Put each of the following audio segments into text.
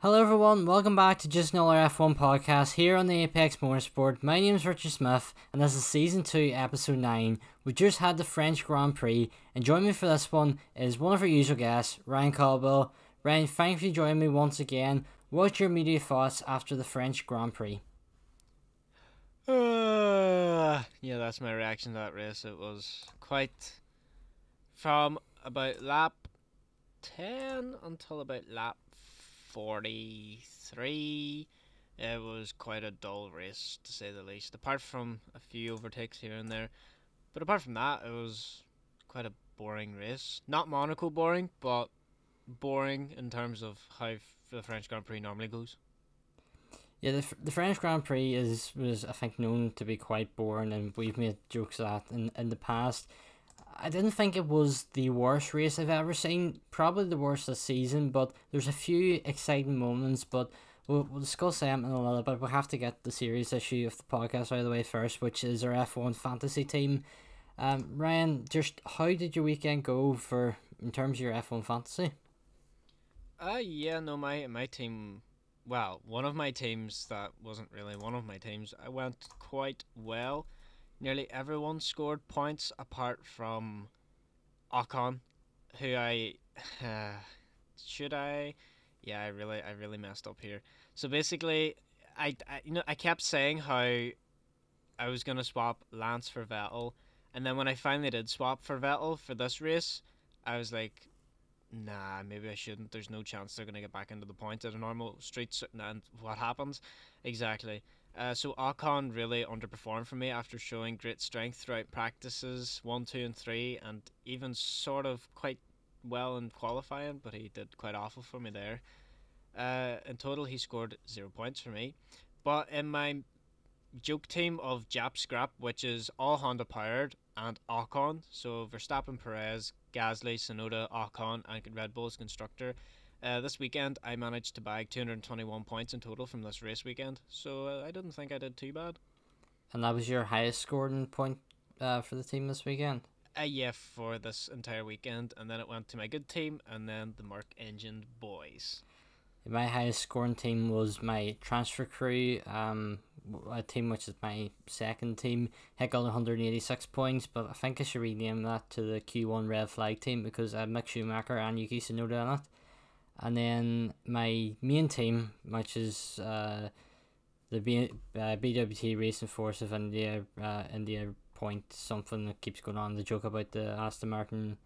Hello everyone, welcome back to Just Another F1 podcast here on the Apex Motorsport. My name is Richard Smyth and this is Season 2, Episode 9. We just had the French Grand Prix and joining me for this one is one of our usual guests, Ryan Caldwell. Ryan, thank you for joining me once again. What's your immediate thoughts after the French Grand Prix? Yeah, that's my reaction to that race. It was quite... From about lap 10 until about lap 43, it was quite a dull race, to say the least. Apart from a few overtakes here and there. But apart from that, it was quite a boring race. Not Monaco boring, but boring in terms of how the French Grand Prix normally goes. Yeah, the French Grand Prix was I think known to be quite boring, and we've made jokes of that in the past. I didn't think it was the worst race I've ever seen, probably the worst this season, but there's a few exciting moments, but we'll discuss them in a little bit. We'll have to get the serious issue of the podcast out of the way first, which is our F1 fantasy team. Ryan, just how did your weekend go in terms of your F1 fantasy? My team, well, one of my teams that wasn't really one of my teams, I went quite well. Nearly everyone scored points apart from Ocon, who should I? Yeah, I really messed up here. So basically, I kept saying how I was gonna swap Lance for Vettel, and then when I finally did swap for Vettel for this race, I was like, nah, maybe I shouldn't. There's no chance they're gonna get back into the points at a normal street. And what happens? Exactly. So Ocon really underperformed for me after showing great strength throughout practices 1, 2 and 3, and even sort of quite well in qualifying, but he did quite awful for me there. In total he scored 0 points for me. But in my joke team of Jap Scrap, which is all Honda powered and Ocon, so Verstappen, Perez, Gasly, Tsunoda, Ocon and Red Bull's constructor, this weekend I managed to bag 221 points in total from this race weekend, so I didn't think I did too bad. And that was your highest scoring point for the team this weekend? Yeah, for this entire weekend, and then it went to my good team, and then the Merc Engine boys. My highest scoring team was my transfer crew, a team which is my second team. It got 186 points, but I think I should rename that to the Q1 Red Flag team because I had Mick Schumacher and Yuki Tsunoda in it. And then my main team, which is the BWT Racing Force of India, India Point something that keeps going on. The joke about the Aston Martin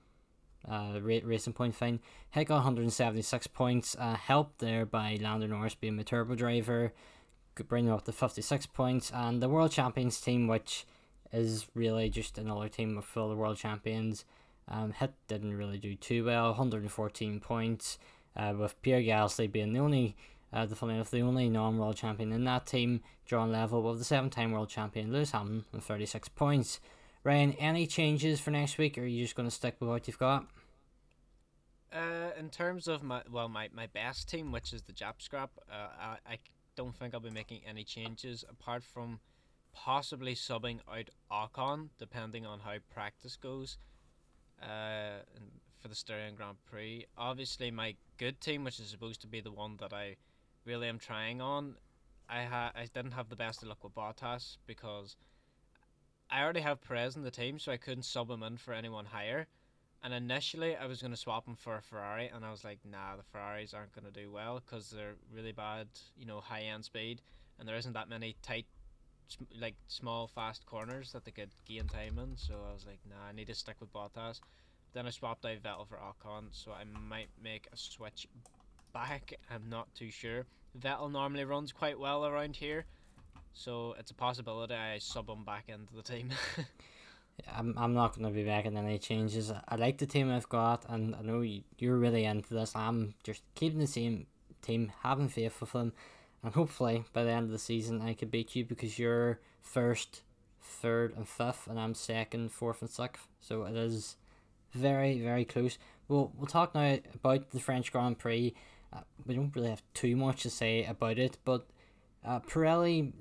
Racing Point thing. He got 176 points, helped there by Lando Norris being my turbo driver, bringing up to 56 points. And the World Champions team, which is really just another team full of world champions, didn't really do too well. 114 points. With Pierre Gasly being the only non-world champion in that team, drawn level with the 7-time world champion Lewis Hamilton with 36 points. Ryan, any changes for next week, or are you just going to stick with what you've got? In terms of my best team, which is the Jap Scrap, I don't think I'll be making any changes apart from possibly subbing out Ocon, depending on how practice goes. For the Styrian Grand Prix. Obviously my good team, which is supposed to be the one that I really am trying on, I didn't have the best of luck with Bottas because I already have Perez in the team, so I couldn't sub him in for anyone higher. And initially I was going to swap him for a Ferrari, and I was like, nah, the Ferraris aren't going to do well because they're really bad, high-end speed, and there isn't that many tight, small, fast corners that they could gain time in. So I was like, nah, I need to stick with Bottas. Then I swapped out Vettel for Ocon, so I might make a switch back. I'm not too sure. Vettel normally runs quite well around here, so it's a possibility I sub him back into the team. I'm not going to be making any changes. I like the team I've got, and I know you're really into this. I'm just keeping the same team, having faith with them, and hopefully by the end of the season I could beat you because you're first, third, and fifth, and I'm second, fourth, and sixth. So it is very, very close. We'll talk now about the French Grand Prix. We don't really have too much to say about it, but Pirelli,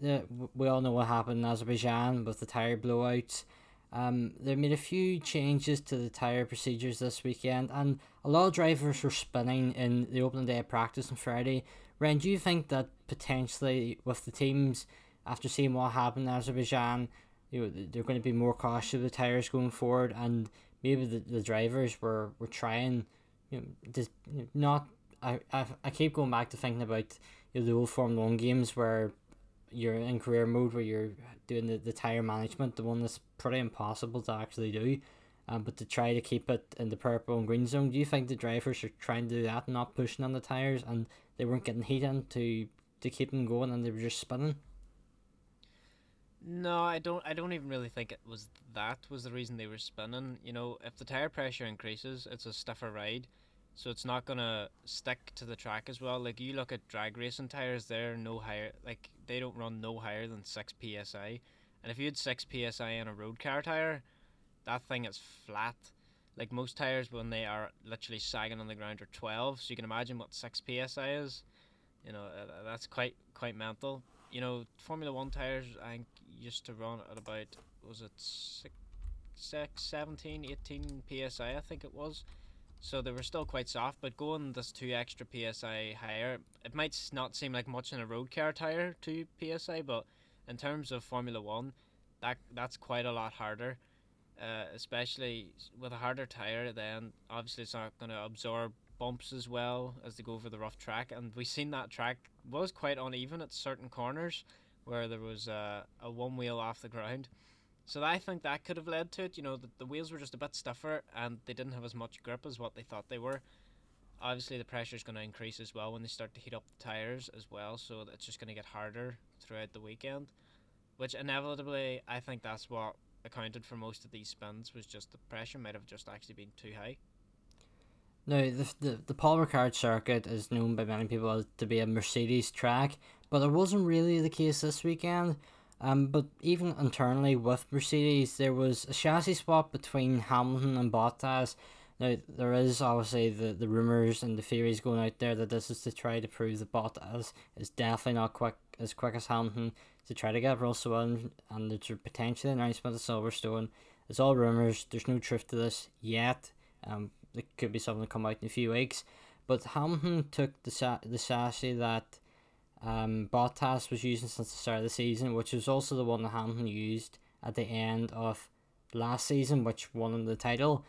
we all know what happened in Azerbajan with the tyre blowouts. They made a few changes to the tyre procedures this weekend, and a lot of drivers were spinning in the opening day of practice on Friday. Ren, do you think that potentially with the teams, after seeing what happened in Azerbaijan, they're going to be more cautious with tyres going forward, and maybe the drivers were trying, just not. I keep going back to thinking about the old Formula 1 games where you're in career mode, where you're doing the tyre management, the one that's pretty impossible to actually do, but to try to keep it in the purple and green zone. Do you think the drivers are trying to do that, not pushing on the tyres, and they weren't getting heat in to keep them going, and they were just spinning? No, I don't. I don't even really think it was that was the reason they were spinning. If the tire pressure increases, it's a stiffer ride, so it's not gonna stick to the track as well. Like you look at drag racing tires, they're no higher. Like they don't run no higher than 6 psi, and if you had 6 psi in a road car tire, that thing is flat. Like most tires, when they are literally sagging on the ground, are 12. So you can imagine what 6 psi is. That's quite mental. Formula One tires I think used to run at about, was it 17, 18 psi I think it was. So they were still quite soft, but going this 2 extra psi higher, it might not seem like much in a road car tire, 2 psi, but in terms of Formula One, that's quite a lot harder. Especially with a harder tire, then obviously it's not going to absorb bumps as well as they go over the rough track, and we've seen that track was quite uneven at certain corners where there was a one wheel off the ground. So I think that could have led to it. The wheels were just a bit stiffer and they didn't have as much grip as what they thought they were. Obviously the pressure is going to increase as well when they start to heat up the tires as well, so it's just going to get harder throughout the weekend, which inevitably I think that's what accounted for most of these spins, was just the pressure might have just actually been too high. Now, the Paul Ricard circuit is known by many people to be a Mercedes track, but it wasn't really the case this weekend. But even internally with Mercedes, there was a chassis swap between Hamilton and Bottas. Now, there is obviously the rumours and the theories going out there that this is to try to prove that Bottas is definitely not as quick as Hamilton, to try to get Russell in, and there's potentially an announcement of Silverstone. It's all rumours, there's no truth to this yet. There could be something to come out in a few weeks. But Hamilton took the chassis that Bottas was using since the start of the season, which was also the one that Hamilton used at the end of last season, which won him the title.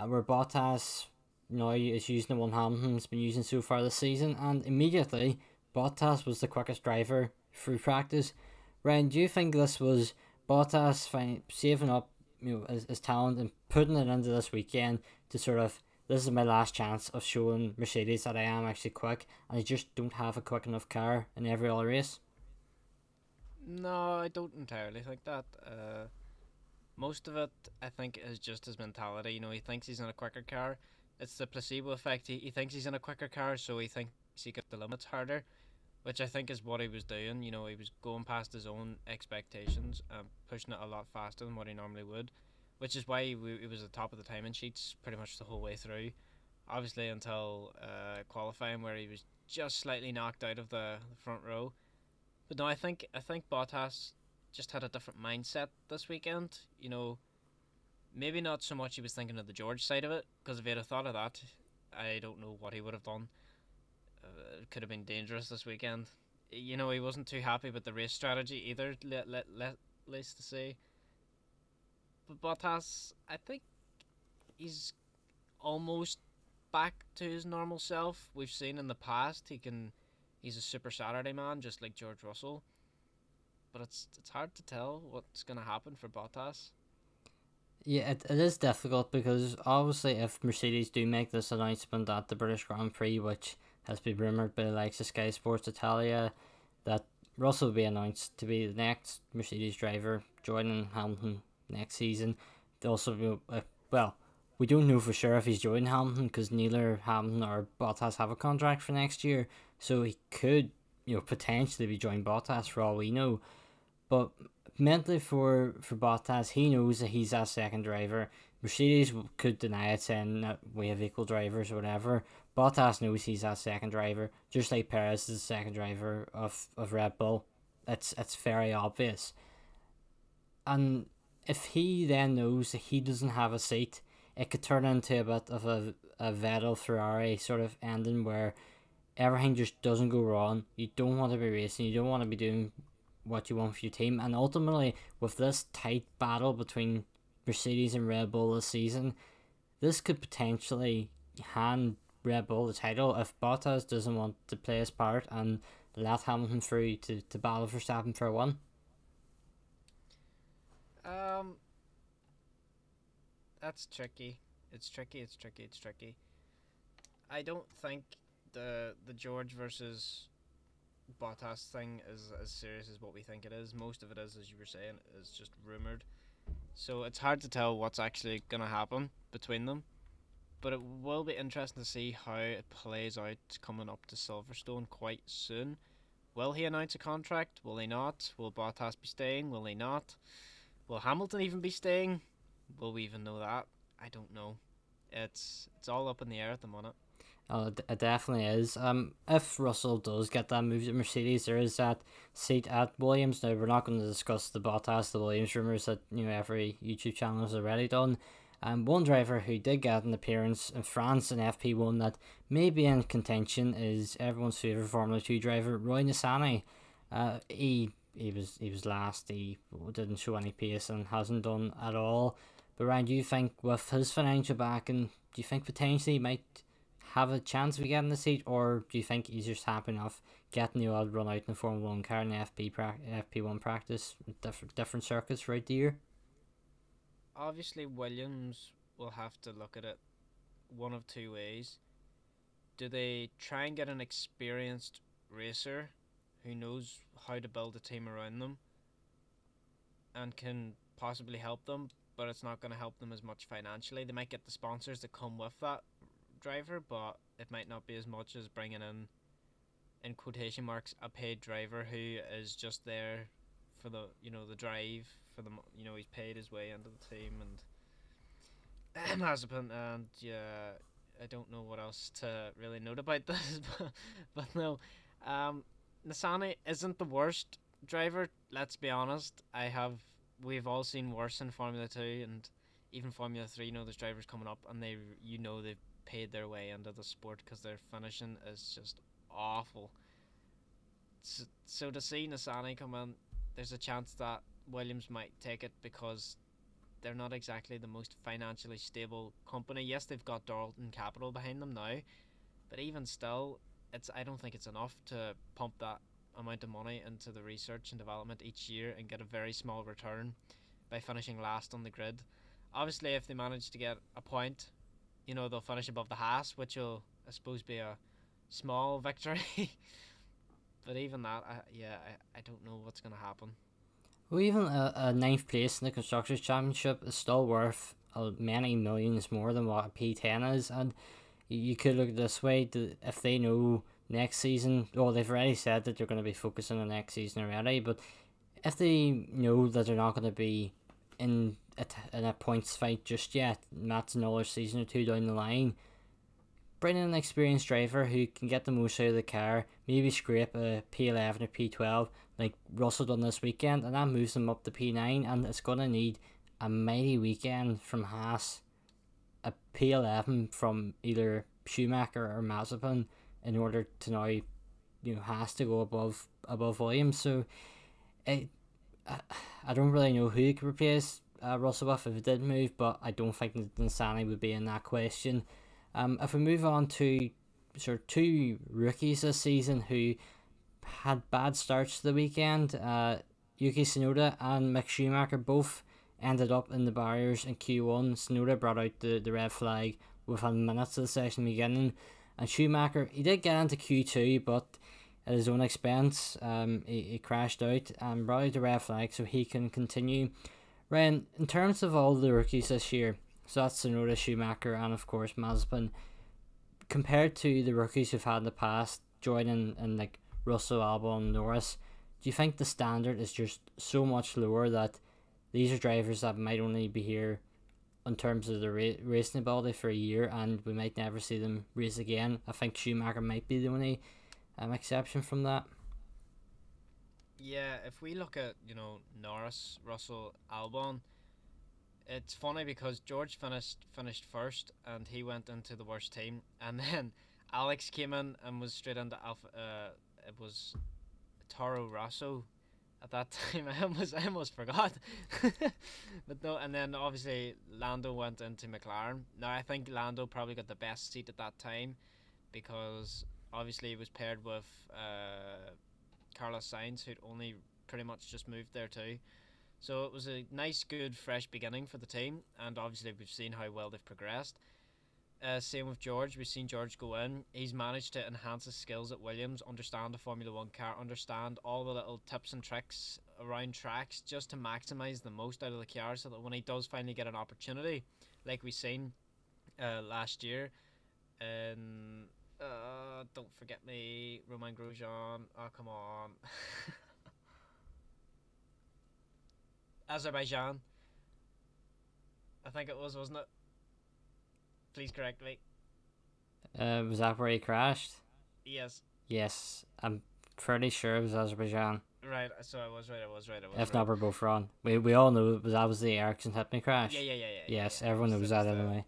Where Bottas now is using the one Hamilton's been using so far this season, and immediately Bottas was the quickest driver through practice. Ryan, do you think this was Bottas saving up his talent and putting it into this weekend to sort of, this is my last chance of showing Mercedes that I am actually quick, and I just don't have a quick enough car in every other race? No, I don't entirely think that. Most of it, I think, is just his mentality. He thinks he's in a quicker car. It's the placebo effect. He thinks he's in a quicker car, so he thinks he got the limits harder, which I think is what he was doing. He was going past his own expectations and pushing it a lot faster than what he normally would, which is why he was at the top of the timing sheets pretty much the whole way through. Obviously until qualifying, where he was just slightly knocked out of the front row. But no, I think Bottas just had a different mindset this weekend. Maybe not so much he was thinking of the George side of it, because if he'd have thought of that, I don't know what he would have done. It could have been dangerous this weekend. He wasn't too happy with the race strategy either, let's to say. But Bottas, I think he's almost back to his normal self. We've seen in the past he's a super Saturday man, just like George Russell. But it's hard to tell what's going to happen for Bottas. Yeah, it is difficult, because obviously if Mercedes do make this announcement at the British Grand Prix, which has been rumoured by the likes of Sky Sports Italia, that Russell will be announced to be the next Mercedes driver joining Hamilton next season. Also, we don't know for sure if he's joining Hamilton, because neither Hamilton or Bottas have a contract for next year, so he could potentially be joining Bottas for all we know. But mentally for Bottas, he knows that he's that second driver. Mercedes could deny it, saying that we have equal drivers or whatever. Bottas knows he's that second driver, just like Perez is the second driver of Red Bull. It's very obvious. And if he then knows that he doesn't have a seat, it could turn into a bit of a Vettel Ferrari sort of ending where everything just doesn't go wrong. You don't want to be racing, you don't want to be doing what you want for your team, and ultimately with this tight battle between Mercedes and Red Bull this season, this could potentially hand Red Bull the title if Bottas doesn't want to play his part and let Hamilton through to battle Verstappen for one. That's tricky. It's tricky. I don't think the George versus Bottas thing is as serious as what we think it is. Most of it is, as you were saying, is just rumored. So it's hard to tell what's actually gonna happen between them. But it will be interesting to see how it plays out coming up to Silverstone quite soon. Will he announce a contract? Will he not? Will Bottas be staying? Will he not? Will Hamilton even be staying? Will we even know that? I don't know. It's all up in the air at the moment. Oh, it definitely is. If Russell does get that move to Mercedes, there is that seat at Williams. Now, we're not going to discuss the Bottas, the Williams rumours that every YouTube channel has already done. One driver who did get an appearance in France in FP1 that may be in contention is everyone's favourite Formula 2 driver, Roy Nissany. He was last. He didn't show any pace and hasn't done at all. But Ryan, do you think with his financial backing, do you think potentially he might have a chance of getting the seat, or do you think he's just happy enough getting the odd run out in the Formula 1 car in the FP1 practice, different circuits throughout the year? Obviously, Williams will have to look at it one of two ways. Do they try and get an experienced racer who knows how to build a team around them and can possibly help them, but it's not going to help them as much financially? They might get the sponsors that come with that driver, but it might not be as much as bringing in quotation marks, a paid driver who is just there for the the drive for the he's paid his way into the team and Mazepin, and yeah, I don't know what else to really note about this, but no, Nissany isn't the worst driver. Let's be honest. We've all seen worse in Formula 2 and even Formula 3. There's drivers coming up and they've paid their way into the sport because their finishing is just awful. So to see Nissany come in, there's a chance that Williams might take it because they're not exactly the most financially stable company. Yes, they've got Darlton Capital behind them now, but even still, I don't think it's enough to pump that amount of money into the research and development each year and get a very small return by finishing last on the grid. Obviously, if they manage to get a point, they'll finish above the Haas, which will, I suppose, be a small victory. But even that, I don't know what's going to happen. Well, even a ninth place in the Constructors' Championship is still worth many millions more than what a P10 is. And you could look at it this way, if they know next season, well, they've already said that they're going to be focusing on next season already, but if they know that they're not going to be in a points fight just yet, that's another season or two down the line, bring in an experienced driver who can get the most out of the car, maybe scrape a P11 or P12 like Russell done this weekend, and that moves them up to P9, and it's going to need a mighty weekend from Haas, a P11 from either Schumacher or Mazepin in order to now Haas to go above Williams. So I don't really know who could replace Russell if it did move, but I don't think Nissany would be in that question. If we move on to sort of two rookies this season who had bad starts to the weekend, Yuki Tsunoda and Mick Schumacher both ended up in the barriers in Q1. Tsunoda brought out the red flag within minutes of the session beginning, and Schumacher, he did get into Q2, but at his own expense. He crashed out and brought out the red flag so he can continue. Ryan, in terms of all the rookies this year, so that's Tsunoda, Schumacher, and of course Mazepin, compared to the rookies we've had in the past, joining in like Russell, Albon, Norris, do you think the standard is just so much lower that these are drivers that might only be here in terms of the racing ability for a year and we might never see them race again? I think Schumacher might be the only exception from that. Yeah, if we look at Norris, Russell, Albon, it's funny because George finished first, and he went into the worst team, and then Alex came in and was straight into Alpha. It was Toro Rosso at that time. I almost forgot. But no, and then obviously Lando went into McLaren. Now I think Lando probably got the best seat at that time, because obviously he was paired with Carlos Sainz, who'd only pretty much just moved there too. So it was a nice, good, fresh beginning for the team, and obviously we've seen how well they've progressed. Same with George. We've seen George go in. He's managed to enhance his skills at Williams, understand the Formula One car, understand all the little tips and tricks around tracks, just to maximise the most out of the car, so that when he does finally get an opportunity, like we seen last year, and don't forget me, Romain Grosjean. Oh, come on. Azerbaijan. I think it was, wasn't it? Please correct me. Was that where he crashed? Yes. Yes, I'm pretty sure it was Azerbaijan. Right, so I was right. If not, we're both wrong. We all know that was the Ericsson hit me crash. Yeah. Yes, everyone knows that anyway.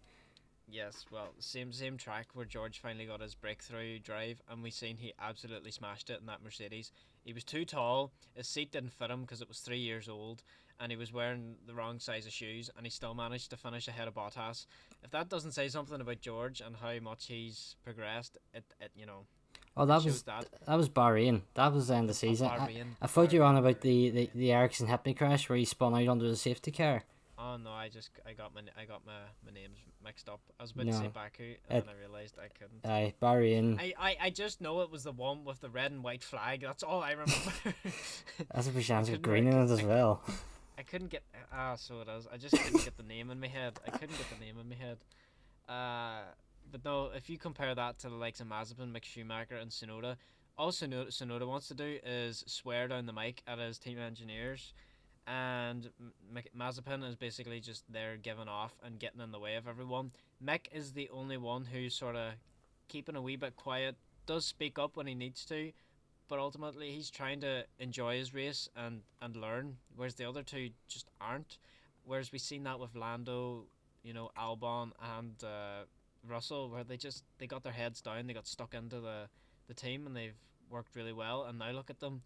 Yes, well, same track where George finally got his breakthrough drive, and we seen he absolutely smashed it in that Mercedes. He was too tall, his seat didn't fit him because it was 3 years old, and he was wearing the wrong size of shoes, and he still managed to finish ahead of Bottas. If that doesn't say something about George and how much he's progressed, it Oh, that was Bahrain. That was the end of the season. I thought you were on about the Ericsson hit me crash where he spun out under the safety car. Oh no, I got my names mixed up. I was about to say Baku, and I realised I couldn't. Bahrain. I just know it was the one with the red and white flag. That's all I remember. Azerbaijan's got green in it as well. I couldn't get so it is. I just couldn't get the name in my head. But no, if you compare that to the likes of Mazepin, Mick Schumacher, and Tsunoda, all Tsunoda wants to do is swear down the mic at his team engineers, and Mazepin is basically just there giving off and getting in the way of everyone. Mick is the only one who's sort of keeping a wee bit quiet, does speak up when he needs to, but ultimately he's trying to enjoy his race and learn, whereas the other two just aren't. Whereas we've seen that with Lando, Albon and Russell, where they got their heads down, they got stuck into the team, and they've worked really well, and now look at them.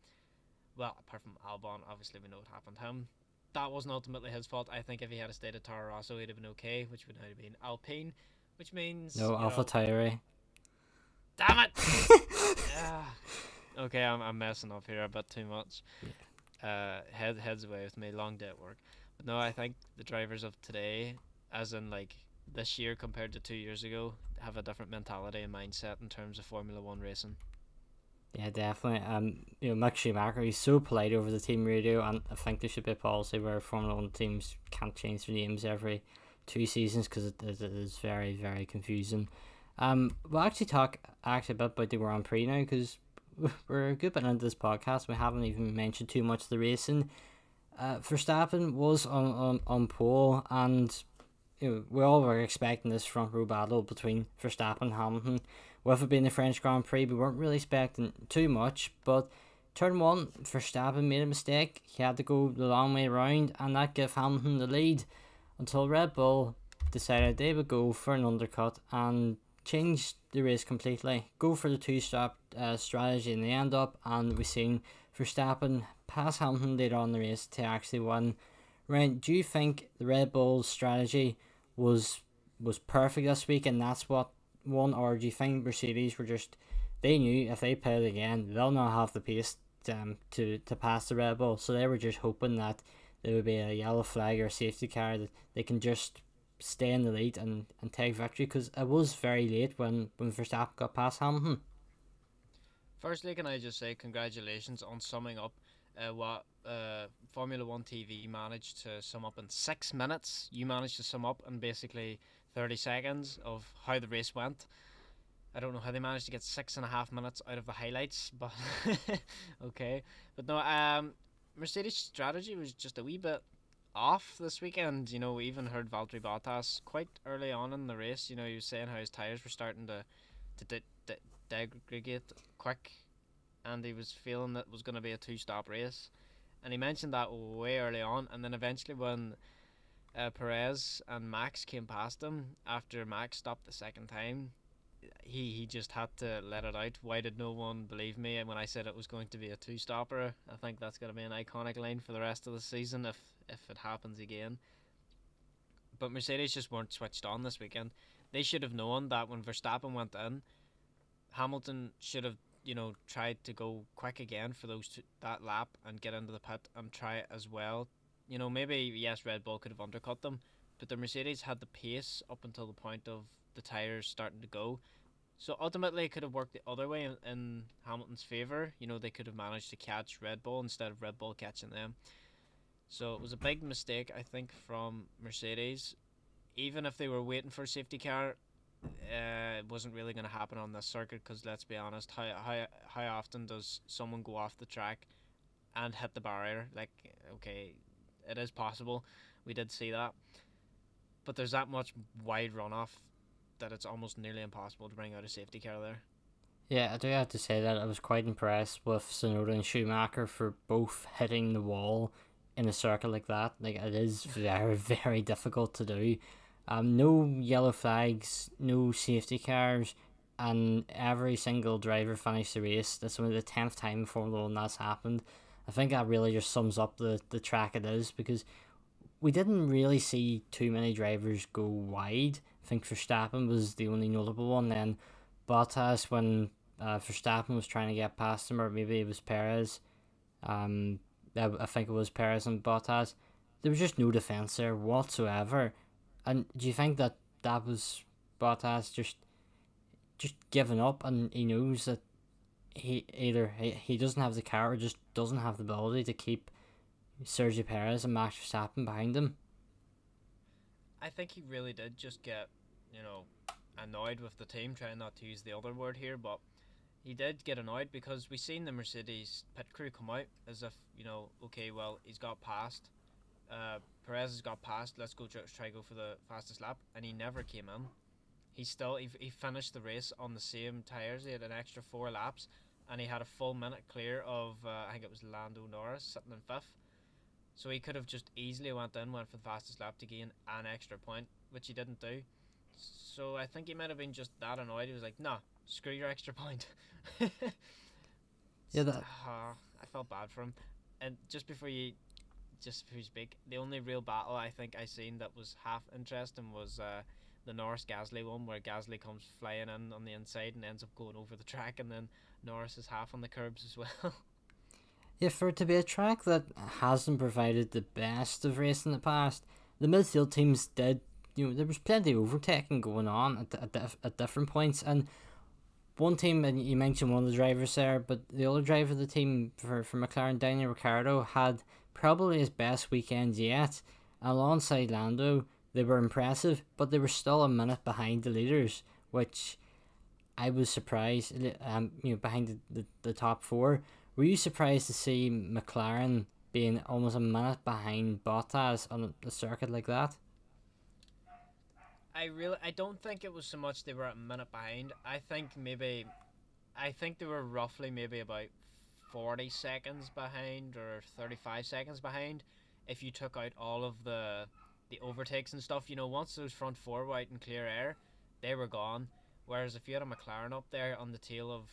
Well, apart from Albon, obviously we know what happened to him. That wasn't ultimately his fault. I think if he had stayed at Toro Rosso, he'd have been okay, which would now have been Alpine, which means... No, AlphaTauri. Damn it! Okay, I'm messing up here a bit too much. Heads away with me, long day at work. But no, I think the drivers of today, as in like this year compared to 2 years ago, have a different mentality and mindset in terms of Formula One racing. Yeah, definitely. Mick Schumacher, he's so polite over the team radio, and I think there should be a policy where Formula One teams can't change their names every 2 seasons, because it is very, very confusing. We'll actually talk a bit about the Grand Prix now, because we're a good bit into this podcast. We haven't even mentioned too much of the racing. Verstappen was on pole, and we all were expecting this front row battle between Verstappen and Hamilton. With it being the French Grand Prix, we weren't really expecting too much, but turn 1, Verstappen made a mistake. He had to go the long way around, and that gave Hamilton the lead until Red Bull decided they would go for an undercut and change the race completely. Go for the 2-stop strategy in the end up, and we've seen Verstappen pass Hamilton later on in the race to actually win. Ryan, do you think the Red Bull's strategy was perfect this week, and that's what won, or do you think Mercedes were they knew if they played again, they'll not have the pace to pass the Red Bull, so they were just hoping that there would be a yellow flag or a safety car that they can just stay in the lead and take victory, because it was very late when Verstappen got past Hamilton. Firstly, can I just say congratulations on summing up what Formula One TV managed to sum up in 6 minutes. You managed to sum up in basically 30 seconds of how the race went. I don't know how they managed to get 6.5 minutes out of the highlights, but okay. But no, Mercedes' strategy was just a wee bit off this weekend. We even heard Valtteri Bottas quite early on in the race. He was saying how his tyres were starting to degrade quick, and he was feeling that it was going to be a 2-stop race. And he mentioned that way early on, and then eventually when Perez and Max came past him after Max stopped the second time. He just had to let it out. Why did no one believe me when I said it was going to be a two-stopper? I think that's going to be an iconic line for the rest of the season if it happens again. But Mercedes just weren't switched on this weekend. They should have known that when Verstappen went in, Hamilton should have, tried to go quick again for that lap and get into the pit and try it as well. Maybe, yes, Red Bull could have undercut them, but the Mercedes had the pace up until the point of the tyres starting to go. So ultimately, it could have worked the other way in Hamilton's favour. They could have managed to catch Red Bull instead of Red Bull catching them. So it was a big mistake, I think, from Mercedes. Even if they were waiting for a safety car, it wasn't really going to happen on this circuit because, let's be honest, how often does someone go off the track and hit the barrier? Like, okay, it is possible. We did see that. But there's that much wide runoff that it's almost nearly impossible to bring out a safety car there. Yeah, I do have to say that I was quite impressed with Tsunoda and Schumacher for both hitting the wall in a circle like that. Like, it is very, very difficult to do. No yellow flags, no safety cars, and every single driver finished the race. That's only the 10th time in Formula 1 that's happened. I think that really just sums up the track it is, because we didn't really see too many drivers go wide. I think Verstappen was the only notable one. Then Bottas, when Verstappen was trying to get past him, or maybe it was Perez. I think it was Perez and Bottas. There was just no defence there whatsoever. And do you think that was Bottas just giving up, and he knows that he doesn't have the car or just doesn't have the ability to keep Sergio Perez and Max Verstappen behind him? I think he really did just get, annoyed with the team, trying not to use the other word here, but he did get annoyed because we seen the Mercedes pit crew come out as if, okay, well, he's got past. Perez has got past, let's go try go for the fastest lap, and he never came in. He finished the race on the same tyres. He had an extra 4 laps, and he had a full minute clear of, I think it was Lando Norris sitting in 5th. So he could have just easily went for the fastest lap to gain an extra point, which he didn't do. So I think he might have been just that annoyed. He was like, nah, screw your extra point. Yeah, that. I felt bad for him. And just before you speak, the only real battle I think I seen that was half interesting was the Norris Gasly one, where Gasly comes flying in on the inside and ends up going over the track, and then Norris is half on the curbs as well. Yeah, for it to be a track that hasn't provided the best of racing in the past, the midfield teams did, there was plenty of overtaking going on at different points. And one team, and you mentioned one of the drivers there, but the other driver of the team for McLaren, Daniel Ricciardo, had probably his best weekend yet. Alongside Lando, they were impressive, but they were still a minute behind the leaders, which I was surprised, behind the top 4. Were you surprised to see McLaren being almost a minute behind Bottas on a circuit like that? I don't think it was so much they were a minute behind. I think they were roughly maybe about 40 seconds behind or 35 seconds behind if you took out all of the overtakes and stuff. Once those front 4 were out in clear air, they were gone. Whereas if you had a McLaren up there on the tail of,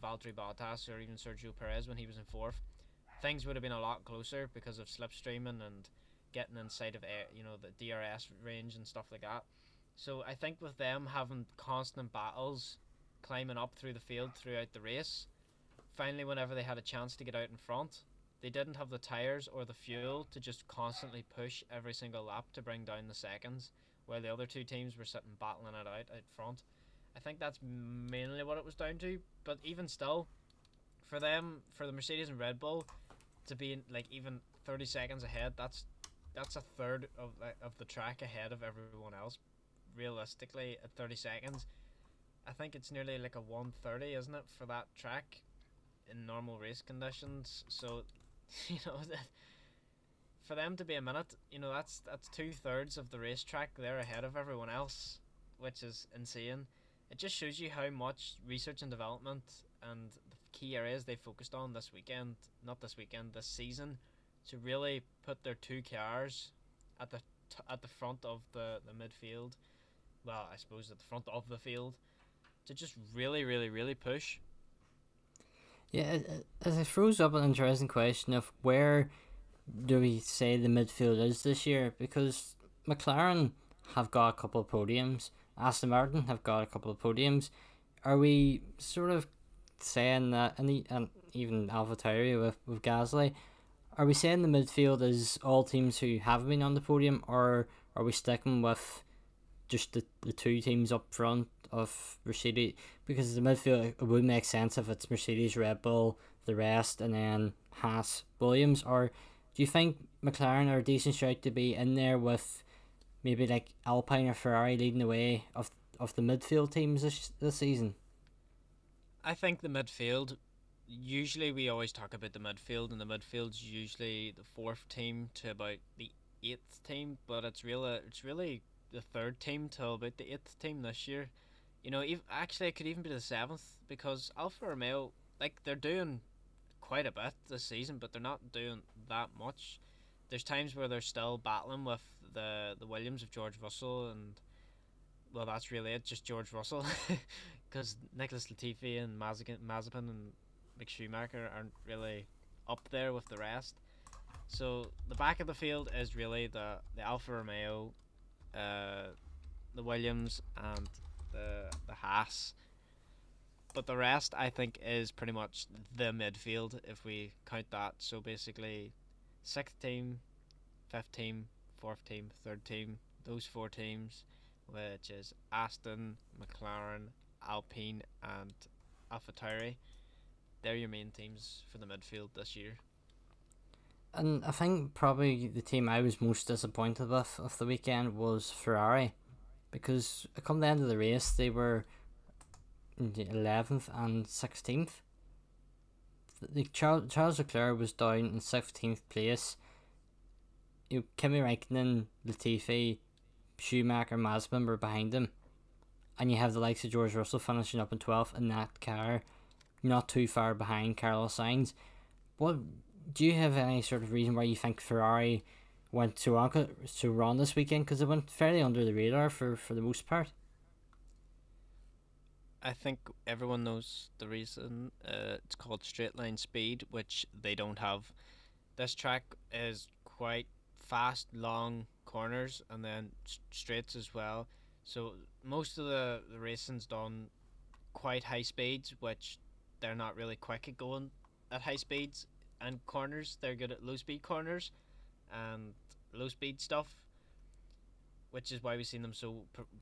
Valtteri Bottas or even Sergio Perez when he was in 4th, things would have been a lot closer because of slipstreaming and getting inside of the DRS range and stuff like that. So I think with them having constant battles climbing up through the field throughout the race, finally whenever they had a chance to get out in front, they didn't have the tyres or the fuel to just constantly push every single lap to bring down the seconds, while the other 2 teams were sitting battling it out front. I think that's mainly what it was down to. But even still, for the Mercedes and Red Bull to be even 30 seconds ahead, that's a third of the track ahead of everyone else. Realistically, at 30 seconds, I think it's nearly like a 1:30, isn't it, for that track in normal race conditions? So, for them to be a minute, that's 2/3 of the racetrack they're ahead of everyone else, which is insane. It just shows you how much research and development and the key areas they focused on this season, to really put their 2 cars at the at the front of the midfield. Well, I suppose at the front of the field to just really, really, really push. Yeah, it throws up an interesting question of where do we say the midfield is this year? Because McLaren have got a couple of podiums, Aston Martin have got a couple of podiums. Are we sort of saying that, and even AlphaTauri with Gasly, are we saying the midfield is all teams who have been on the podium, or are we sticking with just the two teams up front of Mercedes? Because the midfield, it would make sense if it's Mercedes, Red Bull, the rest, and then Haas, Williams. Or do you think McLaren are a decent shout to be in there with maybe like Alpine or Ferrari leading the way of the midfield teams this season? I think the midfield. Usually, we always talk about the midfield, and the midfield's usually the fourth team to about the eighth team. But it's really the third team to about the eighth team this year. Actually, it could even be the seventh because Alfa Romeo, like, they're doing quite a bit this season, but they're not doing that much. There's times where they're still battling with the Williams of George Russell, and well, that's really it, just George Russell, because Nicholas Latifi and Mazepin and Mick Schumacher aren't really up there with the rest. So the back of the field is really the Alfa Romeo, the Williams, and the Haas. But the rest, I think, is pretty much the midfield if we count that. So basically, sixth team, fifth team, fourth team, third team. Those four teams, which is Aston, McLaren, Alpine, and AlphaTauri. They're your main teams for the midfield this year. And I think probably the team I was most disappointed with of the weekend was Ferrari, because come the end of the race they were in the 11th and 16th. Charles Leclerc was down in 16th place. Kimi Räikkönen, Latifi, Schumacher, Mazepin were behind him, and you have the likes of George Russell finishing up in 12th in that car, not too far behind Carlos Sainz. What do you have any sort of reason why you think Ferrari went so wrong this weekend? Because it went fairly under the radar for the most part. I think everyone knows the reason. It's called straight line speed, which they don't have. This track is quite fast, long corners, and then straights as well. So most of the racing's done quite high speeds, which they're not really quick at going at high speeds and corners. They're good at low speed corners and low speed stuff, which is why we've seen them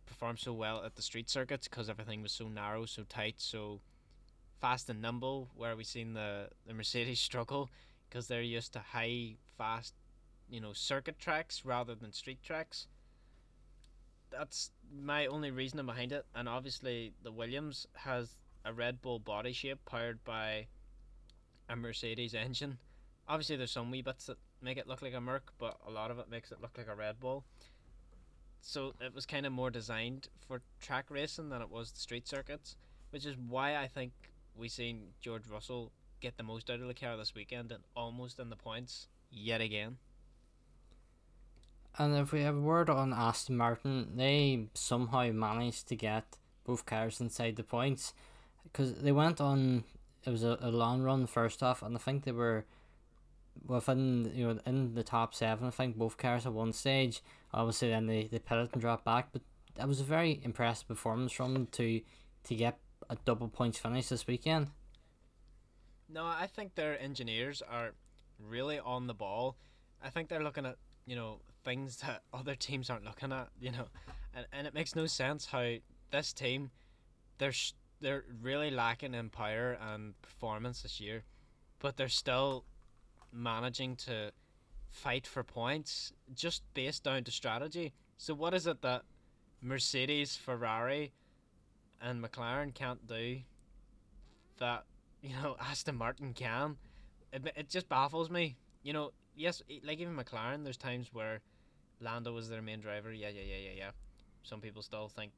perform so well at the street circuits, because everything was so narrow, so tight, so fast and nimble, where we've seen the Mercedes struggle because they're used to high, fast, circuit tracks rather than street tracks. That's my only reasoning behind it. And obviously the Williams has a Red Bull body shape powered by a Mercedes engine. Obviously there's some wee bits that make it look like a Merc, but a lot of it makes it look like a Red Bull. So it was kind of more designed for track racing than it was the street circuits, which is why I think we seen George Russell get the most out of the car this weekend and almost in the points yet again. And if we have a word on Aston Martin, they somehow managed to get both cars inside the points, because they went on, it was a long run first off, and I think they were within, in the top 7, I think, both cars at one stage. Obviously then they pitted and dropped back, but that was a very impressive performance from them to get a double points finish this weekend. No, I think their engineers are really on the ball. I think they're looking at, things that other teams aren't looking at, and it makes no sense how this team, they're really lacking in power and performance this year, but they're still managing to fight for points just based down to strategy. So what is it that Mercedes, Ferrari, and McLaren can't do that Aston Martin can? It just baffles me. Yes, like even McLaren, there's times where Lando was their main driver. Yeah. Some people still think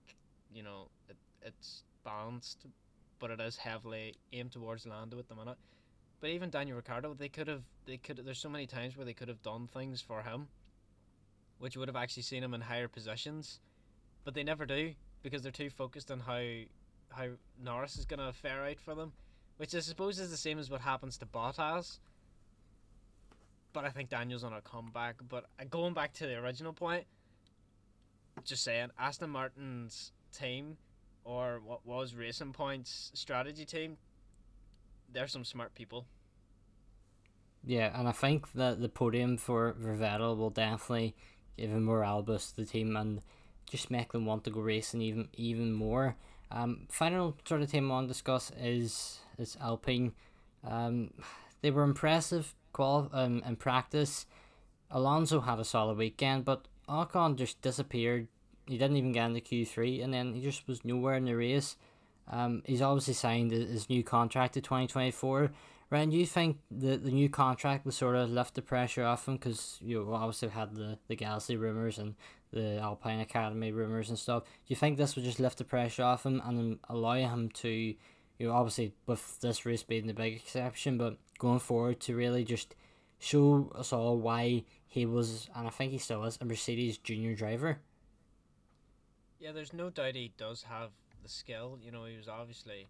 it's balanced, but it is heavily aimed towards Lando at the minute. But even Daniel Ricciardo, they could have. There's so many times where they could have done things for him, which would have actually seen him in higher positions, but they never do because they're too focused on how Norris is gonna fare out for them, which I suppose is the same as what happens to Bottas. But I think Daniel's on a comeback. But going back to the original point, just saying, Aston Martin's team, or what was Racing Point's strategy team, they're some smart people. Yeah, and I think that the podium for Vettel will definitely give a morale boost to the team and just make them want to go racing even more. Final sort of team I want to discuss is Alpine. They were impressive in practice. Alonso had a solid weekend, but Ocon just disappeared. He didn't even get into Q3, and then he just was nowhere in the race. He's obviously signed his new contract to 2024. Ryan, do you think the new contract will sort of lift the pressure off him? Because you obviously had the Galaxy rumours and the Alpine Academy rumours and stuff. Do you think this will just lift the pressure off him and allow him to, obviously with this race being the big exception, but going forward to really just show us all why he was, and I think he still is, a Mercedes junior driver? Yeah, there's no doubt he does have the skill. He was obviously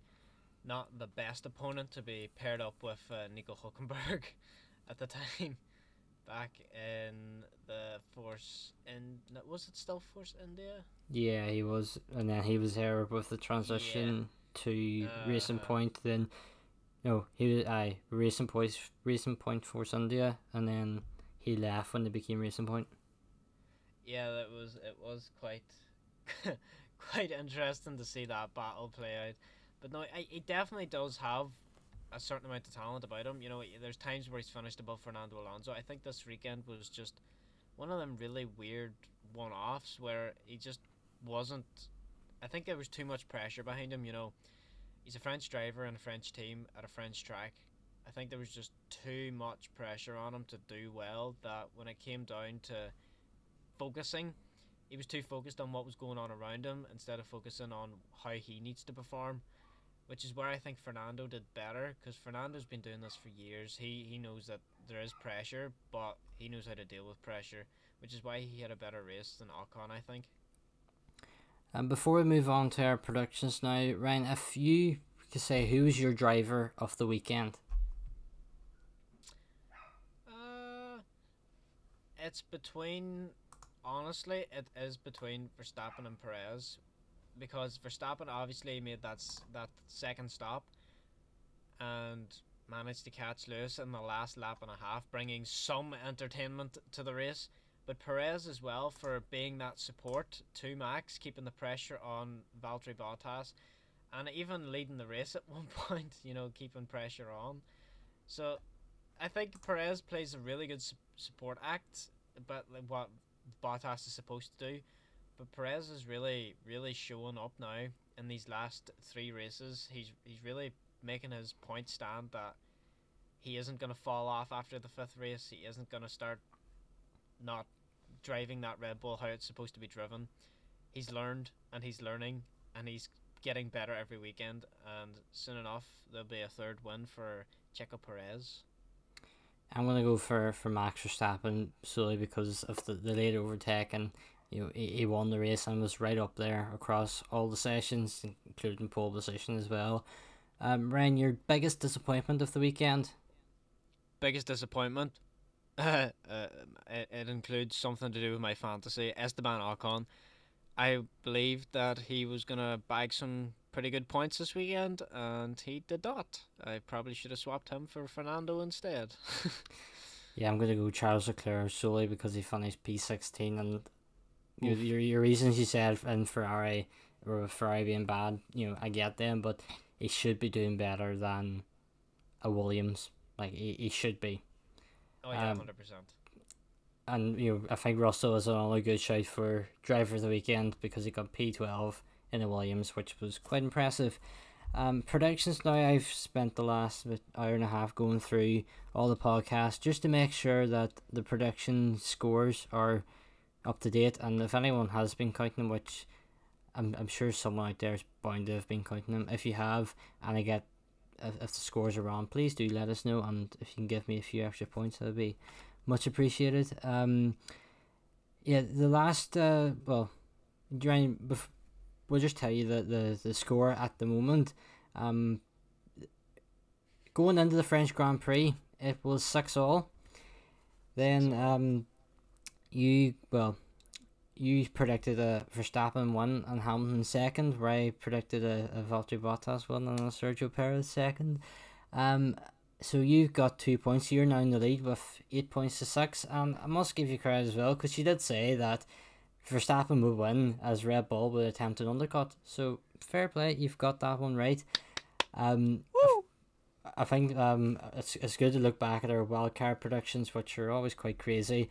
not the best opponent to be paired up with Nico Hulkenberg at the time, back in the Force, was it still Force India? Yeah, he was, and then he was there with the transition to Racing Point. Then, he was Racing Point Force India, and then he left when they became Racing Point. Yeah, it was quite quite interesting to see that battle play out. But no, he definitely does have a certain amount of talent about him. There's times where he's finished above Fernando Alonso. I think this weekend was just one of them really weird one-offs where he just wasn't. I think there was too much pressure behind him. He's a French driver in a French team at a French track. I think there was just too much pressure on him to do well, that when it came down to focusing, he was too focused on what was going on around him instead of focusing on how he needs to perform. Which is where I think Fernando did better, because Fernando's been doing this for years. He knows that there is pressure, but he knows how to deal with pressure, which is why he had a better race than Ocon, I think. And before we move on to our predictions now, Ryan, if you could say who was your driver of the weekend? It's between, honestly, it is between Verstappen and Perez. Because Verstappen obviously made that second stop and managed to catch Lewis in the last lap and a half, bringing some entertainment to the race. But Perez as well, for being that support to Max, keeping the pressure on Valtteri Bottas, and even leading the race at one point, keeping pressure on. So I think Perez plays a really good support act, but what Bottas is supposed to do. But Perez is really, really showing up now in these last three races. He's really making his point stand that he isn't going to fall off after the fifth race. He isn't going to start not driving that Red Bull how it's supposed to be driven. He's learned and he's learning and he's getting better every weekend. And soon enough, there'll be a third win for Checo Perez. I'm going to go for Max Verstappen solely because of the late overtake, and he won the race and was right up there across all the sessions, including pole position as well. Ryan, your biggest disappointment of the weekend? Biggest disappointment? It includes something to do with my fantasy. Esteban Ocon. I believed that he was going to bag some pretty good points this weekend, and he did not. I probably should have swapped him for Fernando instead. Yeah, I'm going to go Charles Leclerc solely because he finished P16, and your reasons you said in Ferrari, or Ferrari being bad, I get them, but he should be doing better than a Williams. Like, he should be. Oh yeah, 100%. And I think Russell is another good shout for driver of the weekend because he got P12 in the Williams, which was quite impressive. Predictions now. I've spent the last hour and a half going through all the podcasts just to make sure that the prediction scores are up to date, and if anyone has been counting them, which I'm sure someone out there is bound to have been counting them. If you have, and if the scores are wrong, please do let us know, and if you can give me a few extra points, that would be much appreciated. Yeah, the last during we'll just tell you the score at the moment. Um, Going into the French Grand Prix, it was 6-all. Then you you predicted a Verstappen win and Hamilton second, where I predicted a Valtteri Bottas win and a Sergio Perez second. So you've got 2 points. You're now in the lead with 8 points to 6, and I must give you credit as well because you did say that Verstappen would win as Red Bull would attempt an undercut. So fair play, you've got that one right. I think it's good to look back at our wildcard predictions, which are always quite crazy.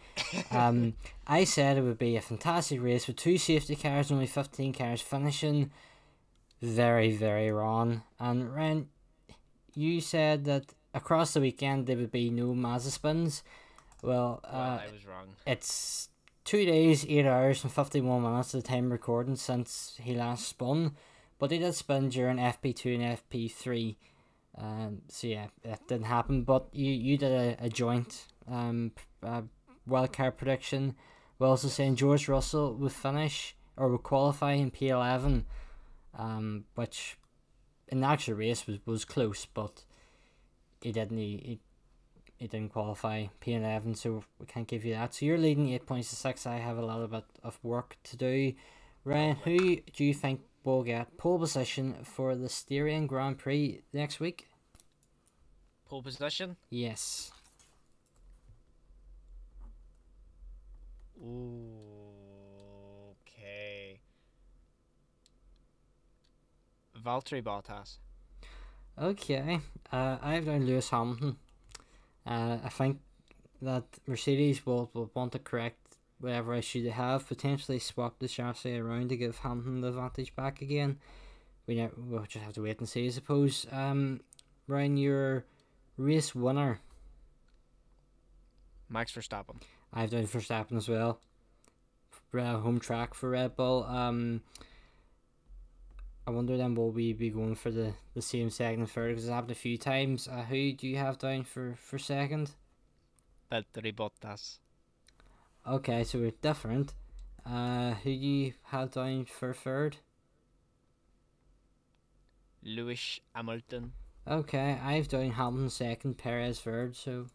I said it would be a fantastic race with 2 safety cars and only 15 cars finishing. Very, very wrong. And Ryan, you said that across the weekend there would be no Mazda spins. Well, I was wrong. It's 2 days, 8 hours, and 51 minutes at the time recording since he last spun. But he did spin during FP2 and FP3. So yeah, that didn't happen. But you did a joint wildcard prediction. We're also saying George Russell would finish or would qualify in P11, which in the actual race was close, but he didn't qualify P11, so we can't give you that. So you're leading 8 points to 6. I have a little bit of work to do. Ryan, who do you think will get pole position for the Styrian Grand Prix next week? Pole position? Yes. Okay. Valtteri Bottas. Okay. I've down Lewis Hamilton. I think that Mercedes will want to correct whatever issue they have, potentially swap the chassis around to give Hamilton the advantage back again. We'll just have to wait and see, I suppose. Ryan, your race winner. Max Verstappen. I've done Verstappen as well. Home track for Red Bull. I wonder then will we be going for the same second and third, because it's happened a few times. Who do you have down for second? Valtteri Bottas. Okay, so we're different. Who do you have down for third? Lewis Hamilton. Okay, I've down Hamilton second, Perez third, so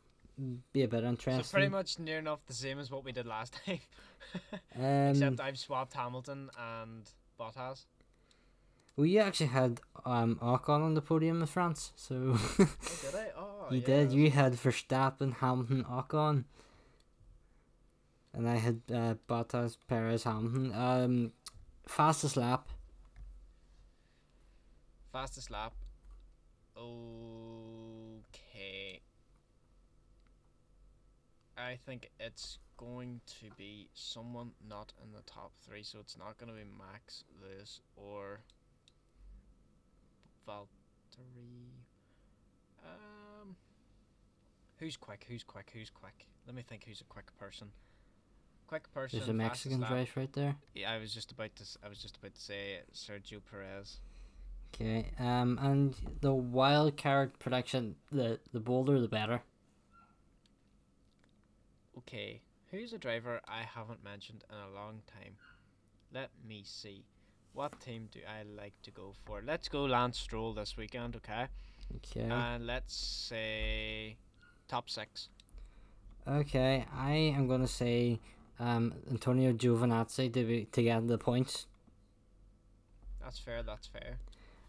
be a bit interesting. So pretty much near enough the same as what we did last time. Except I've swapped Hamilton and Bottas. Well, you actually had Ocon on the podium in France, so Oh, did I? Oh, you yeah, did. You had Verstappen, Hamilton, Ocon, and I had Bottas, Perez, Hamilton. Fastest lap. Fastest lap. Okay. I think it's going to be someone not in the top 3, so it's not going to be Max, Lewis, or Valtteri. Who's quick? Let me think. Who's a quick person? There's a Mexican drive right there. Yeah, I was just about to say Sergio Perez. Okay. And the wild card prediction, the bolder the better. Okay, who's a driver I haven't mentioned in a long time? Let me see. What team do I like to go for? Let's go Lance Stroll this weekend, okay? Okay. And let's say top 6. Okay, I am gonna say Antonio Giovinazzi to get the points. That's fair.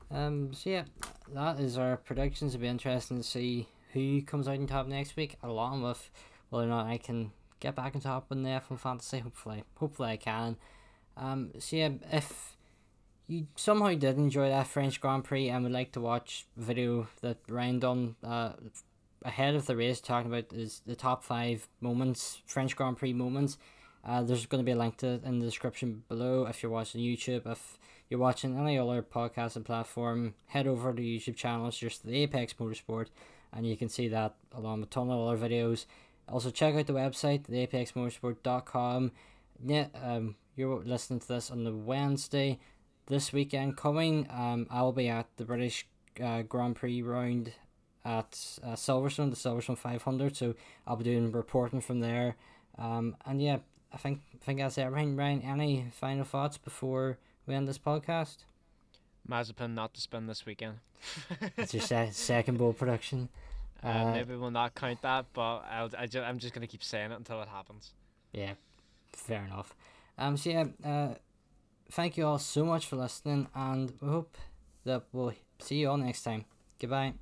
So yeah, that is our predictions. It'll be interesting to see who comes out on top next week, along with whether or not I can get back on top in the F1 Fantasy. Hopefully I can. So yeah, if you somehow did enjoy that French Grand Prix and would like to watch a video that Ryan done ahead of the race talking about is the top 5 moments, French Grand Prix moments, there's going to be a link to it in the description below. If you're watching YouTube, if you're watching any other podcasting platform, head over to the YouTube channel. It's just the Apex Motorsport, and you can see that along with a ton of other videos. Also, check out the website, theapexmotorsport.com. Yeah, you're listening to this on the Wednesday. This weekend coming, I'll be at the British Grand Prix round at Silverstone, the Silverstone 500. So I'll be doing reporting from there. And yeah, I think that's everything. Ryan, any final thoughts before we end this podcast? Mazepin not to spin this weekend. It's your second bowl prediction. Maybe we'll not count that, but I'm just gonna keep saying it until it happens. Yeah, fair enough. So yeah, thank you all so much for listening, and we hope that we'll see you all next time. Goodbye.